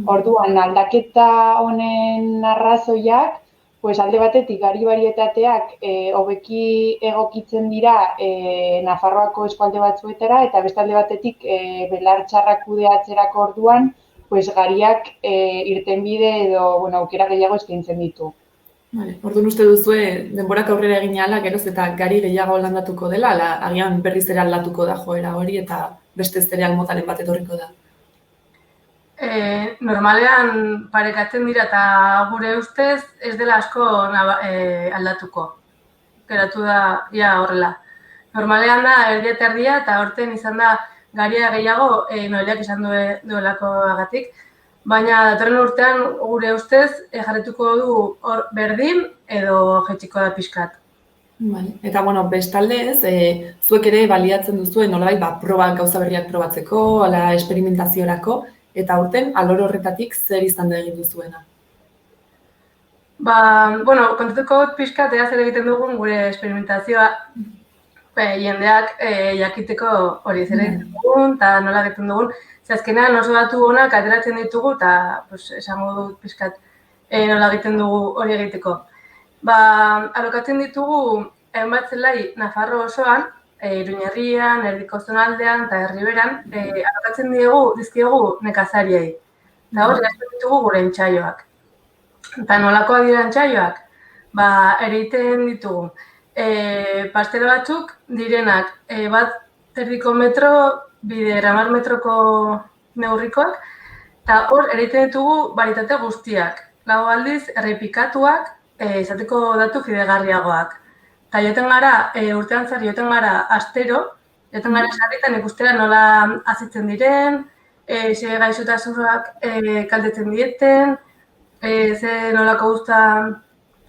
Orduan, aldaketa honen arrazoiak, alde batetik gari barietateak hobeki egokitzen dira Nafarroako eskualde batzuetara eta beste alde batetik belar txarrak kudeatzerako orduan gariak irtenbide edo aukera gehiago eskaintzen ditu. Orduan uste duzue denborak aurrera egin ahala, geroz eta gari gehiago landatuko dela, agian berriz ere aldatuko da joera hori eta beste zereal motaren bat etorriko da. Normalean parekatzen dira eta gure ustez ez dela asko aldatuko. Geratu da ia horrela. Normalean da erdia eta erdia eta aurten izan da garia gehiago Noeliak izan duelako agatik. Baina datorren urtean gure ustez jarretuko du berdin edo jaitsiko da pixkat. Eta, bestalde ez, zuek ere baliatzen duzuen nolabait probak gauza berriak probatzeko, esperimentaziorako, eta aurten alor horretatik zer izan da egin duzuena? Kontatuko pixkat ea zer egiten dugun gure esperimentazioa jendeak jakiteko hori zer egiten dugun eta nola egiten dugun. Azkenean oso datu honak ateratzen ditugu eta esango dut pixkat nola egiten dugu hori egiteko. Alokatzen ditugu hainbat zelai Nafarro osoan, Iruñerrian, erdiko zonaldean eta Erriberan, alokatzen dizkiegu nekazariei. Eta hor, jazten ditugu gure entsaioak. Eta nolakoa dira entsaioak? Ereiten ditugu. Pastero batzuk direnak bat erdiko metro, bide 10 metroko neurrikoak, eta hor ereiten ditugu barietate guztiak. Lau aldiz, errepikatuak, izateko datu fidegarriagoak. Eta urtean zer joten gara astero, Joten gara sarritan ikustera nola azitzen diren, ze gaixotasunak kaltetzen dieten, ze nolako guzta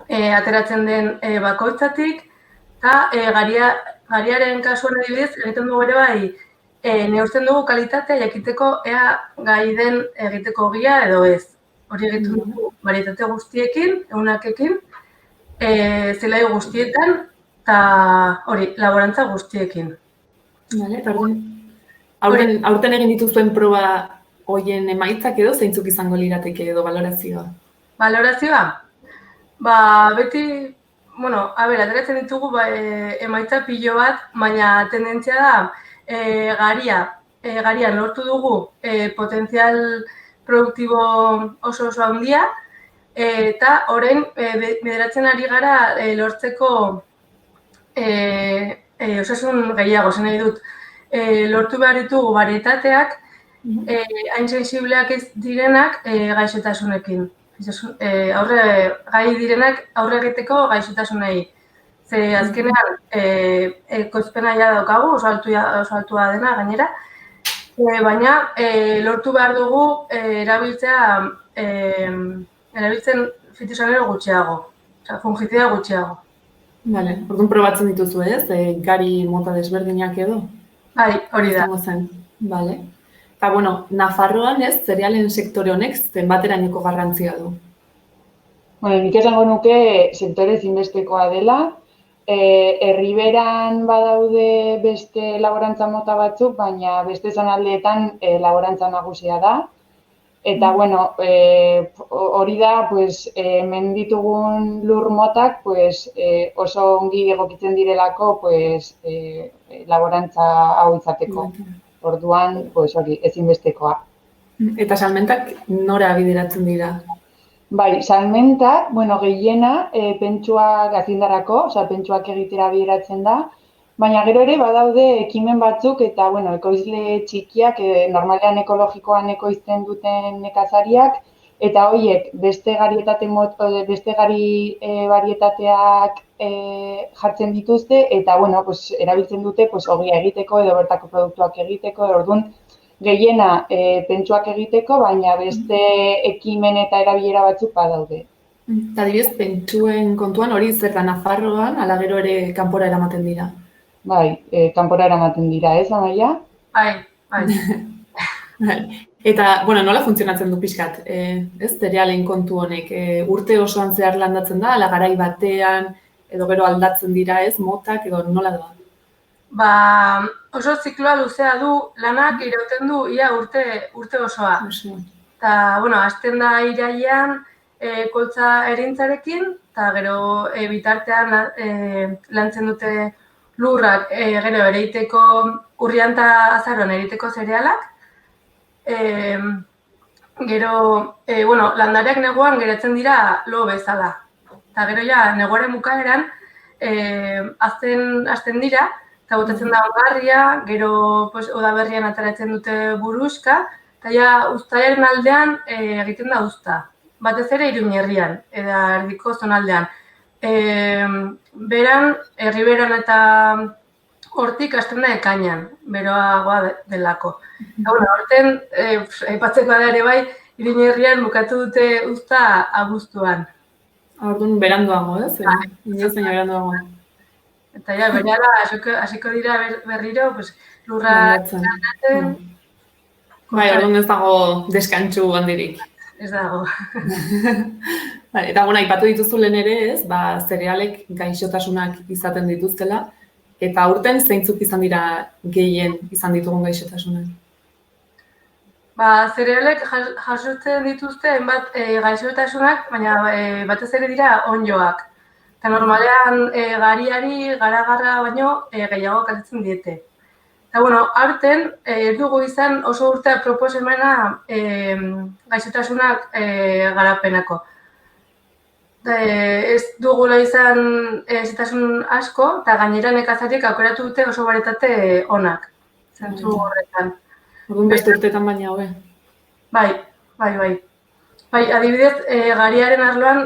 ateratzen den bakoitzatik, eta gariaren kasuan adibidez egiten dugu ere bai, neurtzen dugu kalitatea jakiteko ea gai den egiteko ogia edo ez. Hori egiten dugu varietate guztiekin, ehunakekin, zelai guztietan, eta hori, laborantza guztiekin. Vale, eta aurten egin dituzuen proba hoien emaitzak edo zeintzuk izango lirateke edo valorazioa? Valorazioa? Beti, ateratzen ditugu emaitza pilo bat, baina tendentzia da garian lortu dugu potentzial produktibo oso handia, eta orain bederatzen ari gara lortzeko osasun gehiago, zen nahi dut. Lortu behar ditugu varietateak, hain sensibleak ez direnak gaixotasunekin. Gai direnak aurre egiteko gaixotasunei. Ze azkenean ekoizpena ja daukagu, oso altua dena gainera, baina lortu behar dugu erabiltzen fitosanero gutxiago, fungizida gutxiago. Vale, orduan probatzen dituzu ez, gari mota desberdinak edo? Bai, hori da. Vale. Eta, Nafarroan ez, zerealen sektore honek zenbaterainoko garrantzia du? Nik esango nuke sektore ezinbestekoa dela. Herriberan badaude beste laborantza mota batzuk, baina beste zonaldeetan laborantza nagusia da. Eta, hori da, hemen ditugun lur motak oso ongi egokitzen direlako laborantza hau izateko. Orduan, hori, ezinbestekoa. Eta salmentak nora bideratzen dira? Bai, salmentak, gehiena pentsuak azindarako, pentsuak egitera bideratzen da, baina gero ere badaude ekimen batzuk eta ekoizle txikiak, normalean ekologikoan ekoizten duten nekazariak, eta horiek beste gari varietateak jartzen dituzte, eta erabiltzen dute ogia egiteko edo bertako produktuak egiteko, orduan gehiena pentsuak egiteko, baina beste ekimen eta erabilera batzuk badaude. Eta adibidez, pentsuen kontuan hori zer da Nafarroan, ala gero ere kanpora eramaten dira? Bai, kanpora eramaten dira, ez, Amaia? Bai. Eta, nola funtzionatzen du pixkat, ez, zerealen kontu honek? Urte osoan zehar landatzen da, ala garai batean, edo gero aldatzen dira, ez, motak, edo nola da? Oso zikloa luzea du, lanak irauten du ia urte osoa. Eta, hasten da irailean koltza erintzarekin, eta gero bitartean lantzen dute lurrak, gero ereiteko urrian eta azaroan ereiteko zerealak. Gero, landareak neguan geratzen dira lo bezala. Eta gero neguaren bukaeran hasten dira, eta botatzen da ongarria, gero udaberrian ateratzen dute buruska, eta uztailaren aldean egiten da uzta. Batez ere Iruña herrian, eta erdiko zonaldean. Beran, herriberan eta hortik hasten da ekainan, beroagoa delako. Horten, aipatzeko da ere bai, Iruña herrian bukatu dute uzta abuztuan. Orduan beranduago, ez? Inoiz baina beranduago. Eta berehala hasiko dira berriro, lurra landatzen. Bai, orduan ez dago deskantsu handirik. Ez dago. Eta aipatu dituzu lehen ere ez, zerealek gaixotasunak izaten dituztela, eta aurten zeintzuk izan dira gehien izan ditugun gaixotasunak? Zerealek jasotzen dituzte hainbat gaixotasunak, baina batez ere dira onjoak. Eta normalean gariari, garagarra baino gehiago kaltetzen diete. Eta, aurten dugu izan oso urtea proposamena gaixotasunak garapenako. Ez dugula izan gaixotasun asko, eta gainera nekazariek aukeratu dute oso varietate onak. Zentzu horretan. Orduan beste urteetan baina hobe. Bai. Adibidez, gariaren arloan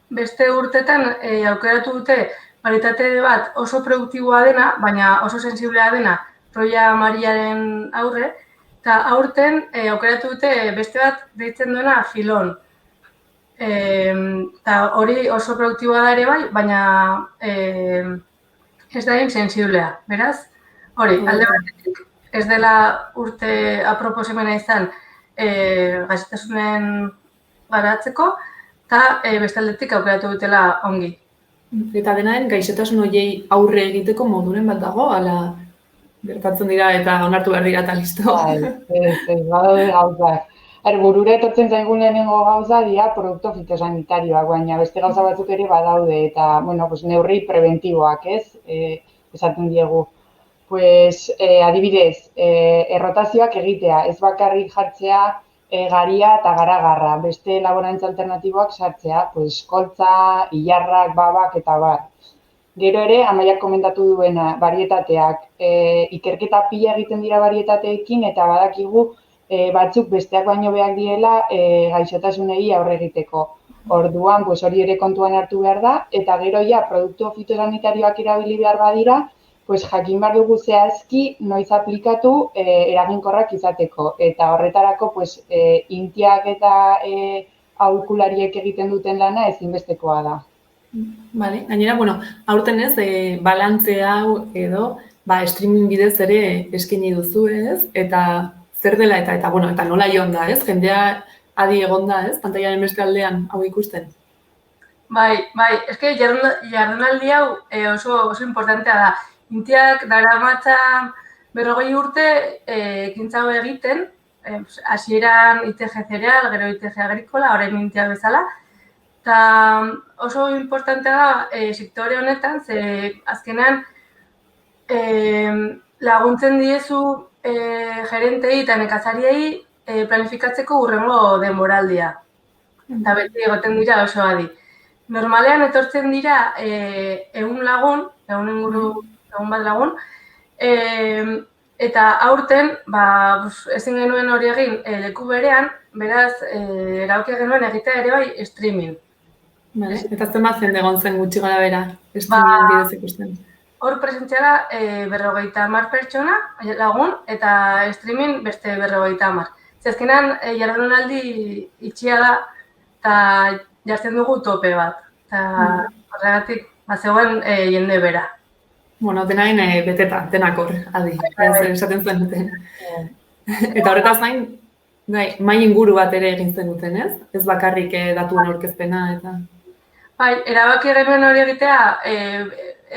beste urteetan aukeratu dute varietate bat oso produktiboa dena, baina oso sensiblea dena Troia Mariaren aurre, eta aurten aukeratu dute beste bat deitzen duena filon. Eta hori oso produktiboa da ere bai, baina ez da egin sensiblea, beraz? Hori, alde batetik ez dela urte aproposemena izan gaixotasunen garatzeko, eta bestaldetik aukeratu dutela ongi. Eta denaren gaixotasun horiei aurre egiteko moduren bat dago, ala gertatzen dira eta onartu behar dira eta listo. Badaude gauzak. Burura etortzen zaigun lehenengo gauza dira produktu fitosanitarioak, baina beste gauza batzuk ere badaude eta, neurri preventiboak, ez? Esaten diegu. Adibidez, errotazioak egitea, ez bakarrik jartzea garia eta garagarra, beste laborantza alternatiboak sartzea, koltza, ilarrak, babak eta bar. Gero ere, Amaiak komentatu duena, barietateak, ikerketa pila egiten dira barietateekin eta badakigu batzuk besteak baino behar diela gaixotasunei aurre egiteko. Orduan, hori ere kontuan hartu behar da, eta gero ja, produktu fitosanitarioak erabili behar badira, jakin behar dugu zehazki noiz aplikatu eraginkorrak izateko. Eta horretarako, intiak eta aholkulariek egiten duten lana ezinbestekoa da. Vale. Gainera, aurten ez, balantze hau edo, streaming bidez ere eskaini duzu ez, eta zer dela eta nola joan da ez, jendea adi egon da ez, pantaiaren beste aldean hau ikusten. Bai, eske jardunaldi hau oso importantea da. Intiak daramatza 40 urte ekintza hau egiten, hasieran ITG Cereal, gero ITG Agrikola, orain Intia bezala. Eta oso importantea da sektore honetan, ze azkenean laguntzen diezu gerentei eta nekazariei planifikatzeko hurrengo denboraldia. Eta beti egoten dira oso adi. Normalean etortzen dira 100 lagun, 100 inguru egun bat lagun, eta aurten, ezin genuen hori egin leku berean, beraz, eraukia genuen egitea ere bai streaming. Eta zenbat jende egon zen gutxi gara bera, streaming bidez ikusten? Hor presentziala 50 pertsona lagun, eta streaming beste 50. Zezkenan, jardunaldi itxia da, eta jartzen dugu tope bat. Eta horregatik, zegoen jende bera. Denain beteta, denak hor, adi, esaten zen duten. Eta horretaz gain, mai inguru bat ere egin zen duten, ez? Ez bakarrik datuen aurkezpena eta... Bai, erabaki genuen hori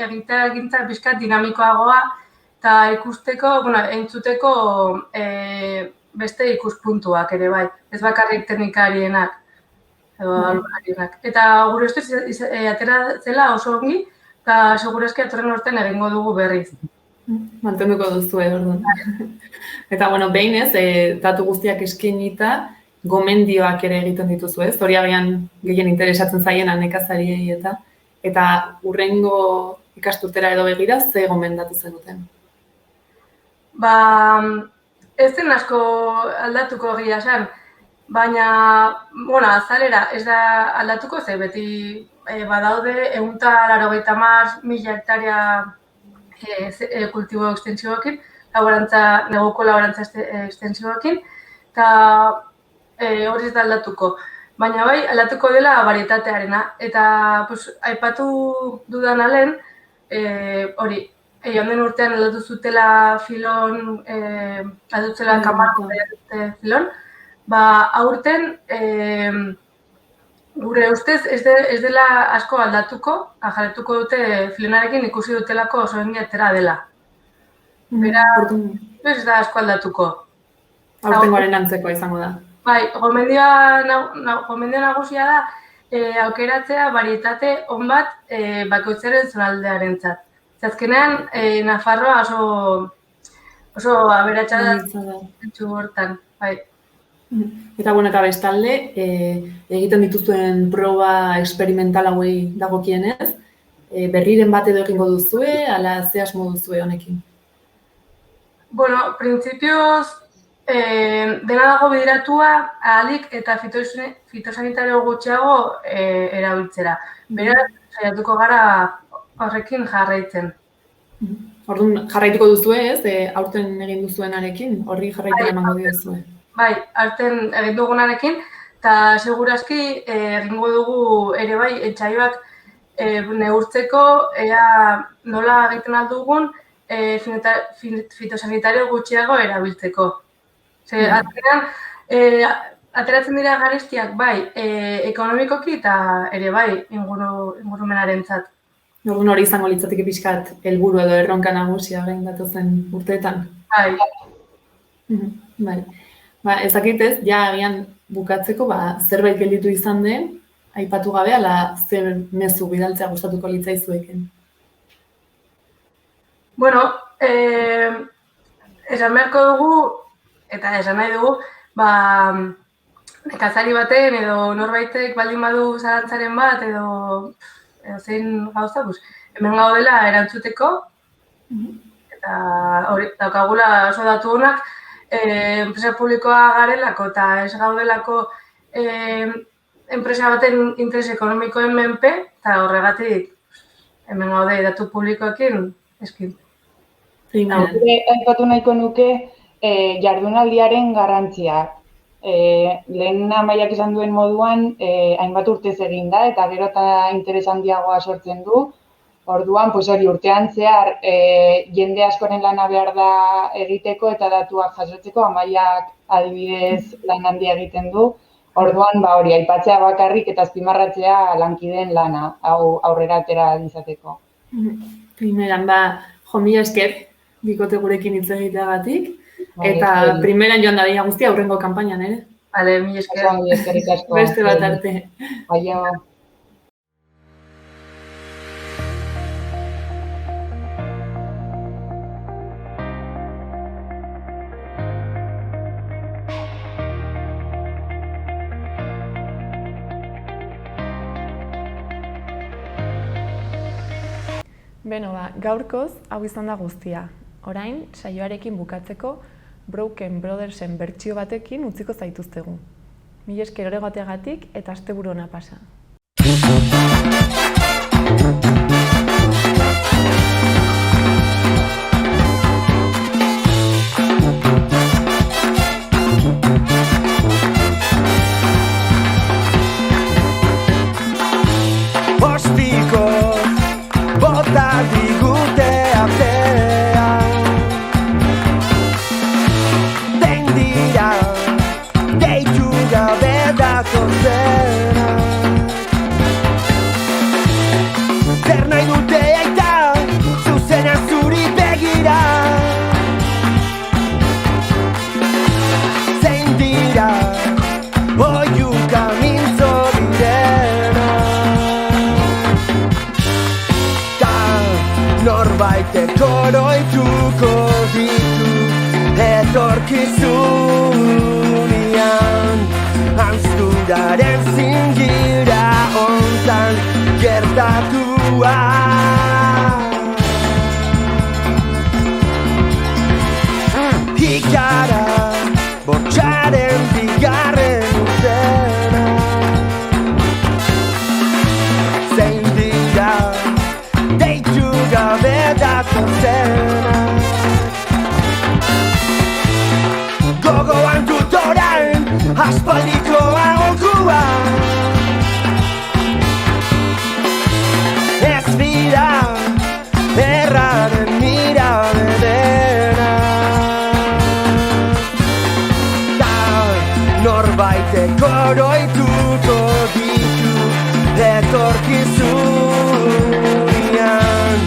egintza pixkat dinamikoagoa eta ikusteko, entzuteko beste ikuspuntuak ere bai, ez bakarrik teknikarienak edo albarienak. Eta gure ustez atera zela oso ongi, eta segurazki atorren urtean egingo dugu berriz. Mantenduko duzu, orduan. Eta, behin ez, datu guztiak eskainita, gomendioak ere egiten dituzu, ez? Hori agian gehien interesatzen zaiena nekazariei eta hurrengo ikasturtera edo begira, ze gomendatu zenuten? Ez zen asko aldatuko egia esan, baina, azalera ez da aldatuko, ze beti badaude 180.000 hektarea kultibo ekstensioekin, neguko laborantza ekstensioekin, eta hori ez da aldatuko. Baina bai, aldatuko dela varietatearena, eta aipatu dudan alen, hori, joan den urtean aldatu zutela filon, aldutzela kamarko filon, aurten, gure ustez ez dela asko aldatuko, jarretuko dute filonarekin ikusi dutelako oso engi atera dela. Bera, ez da asko aldatuko. Aurtengoaren antzekoa izango da. Bai, gomendio nagusia da aukeratzea varietate on bat bakoitzaren zonaldearentzat. Azkenean, Nafarroa oso aberatsa da zentzu hortan, bai. Eta eta bestalde, egiten dituzuen proba experimental hauei dagokienez, berriren bat edo egingo duzue, ala ze asmo duzue honekin? Printzipioz, dena dago bideratua ahalik eta fitosanitario gutxiago erabiltzera. Beraz, saiatuko gara horrekin jarraitzen. Orduan jarraituko duzue, ez? Aurten egin duzuenarekin, horri jarraipena emango diozue. Bai, aurten egin dugunarekin, eta segurazki egingo dugu ere bai, etxaioak neurtzeko, ea nola egiten aldugun fitosanitario gutxiago erabiltzeko. Azkenean, ateratzen dira garestiak bai, ekonomikoki eta ere bai ingurumenarentzat. Orduan hori izango litzateke pixkat helburu edo erronka nagusia orain datozen urteetan. Bai. Bai. Ez dakit ez, ja agian bukatzeko zerbait gelditu izan den, aipatu gabe, ala zer mezu bidaltzea gustatuko litzaizueken. Bueno, esan beharko dugu, eta esan nahi dugu, nekazari baten edo norbaitek baldin badu zalantzaren bat edo zein gauza, hemen gaudela erantzuteko, eta hori, daukagula oso datu honak, enpresa publikoa garelako eta ez gaudelako enpresa baten interes ekonomikoen menpe, eta horregatik hemen gaude datu publikoekin eskin. Aipatu nahiko nuke jardunaldiaren garrantzia. Lehen amaiak esan duen moduan, hainbat urtez egin da, eta gero eta interes handiagoa sortzen du. Orduan, hori urtean zehar, jende askoren lana behar da egiteko eta datuak jasotzeko, amaiak adibidez lan handia egiten du. Orduan, hori, aipatzea bakarrik eta azpimarratzea lankideen lana, hau aurrera atera izateko. Primeran, mila esker, bikote gurekin hitz egiteagatik. Eta primeran joan dadila guztia aurrengo kanpainan, ere? Bale, mila esker. Beste bat arte. Aio. Beno, gaurkoz hau izan da guztia. Orain, saioarekin bukatzeko, Broken Brothersen bertsio batekin utziko zaituztegu. Mila esker horregateagatik eta asteburu ona pasa. Ostiko bota digute artean, den dira deitu gabe datozenak. Zer nahi dute aita, zuzena zuri begira. Zein dira oiuka mintzo direnak. Norbaitek oroituko ditu etorkizunean, hanzturaren zingira hontan gertatua. Ikara bortxaren bigarren urtena, zein dira deitu gabe datozenak. Gogoan dut orain aspaldiko aholkua, ez dira erraren mirabe dena. Norbaitek oroituko ditu etorkizunean,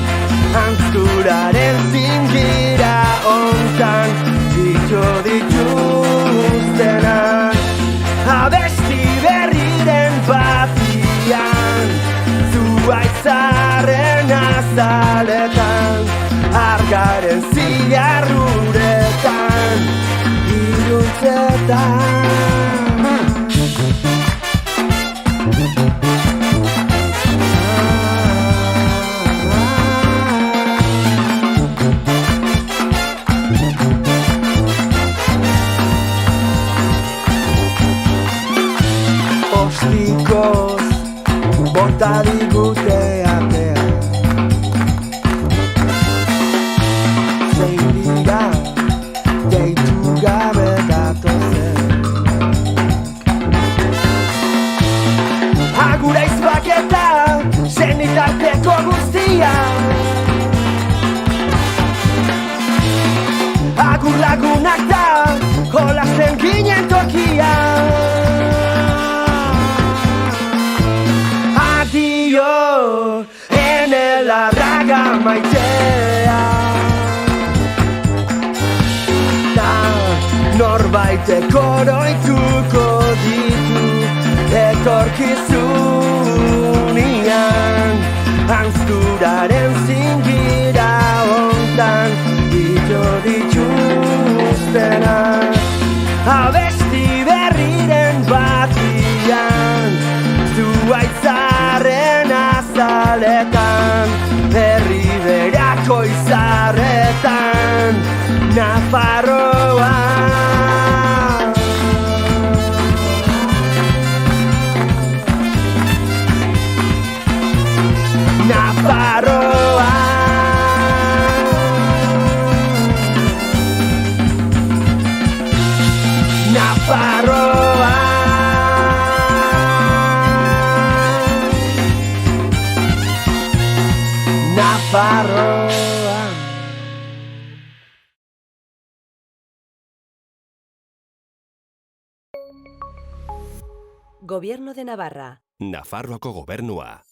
hanzturaren zingira hontan ditu dituztenak. Abesti berriren batian, zuaitzaren azaletan, argaren zilarruretan, iruntzetan. Ostikoz bota digute artean, tokia. Agur lagunak da, jolasten ginen tokia. Adio, enela raga maitea. Da, norbaitek oroituko ditu etorkizunian. Hansturaren zingira hontan ito dituztena. Abesti berriren batian, zuaitzaren azaletan, herri berako izarretan, Nafarroa. Nafarroa. Nafarroa. Nafarroa. Gobierno de Navarra. Nafarroako gobernua.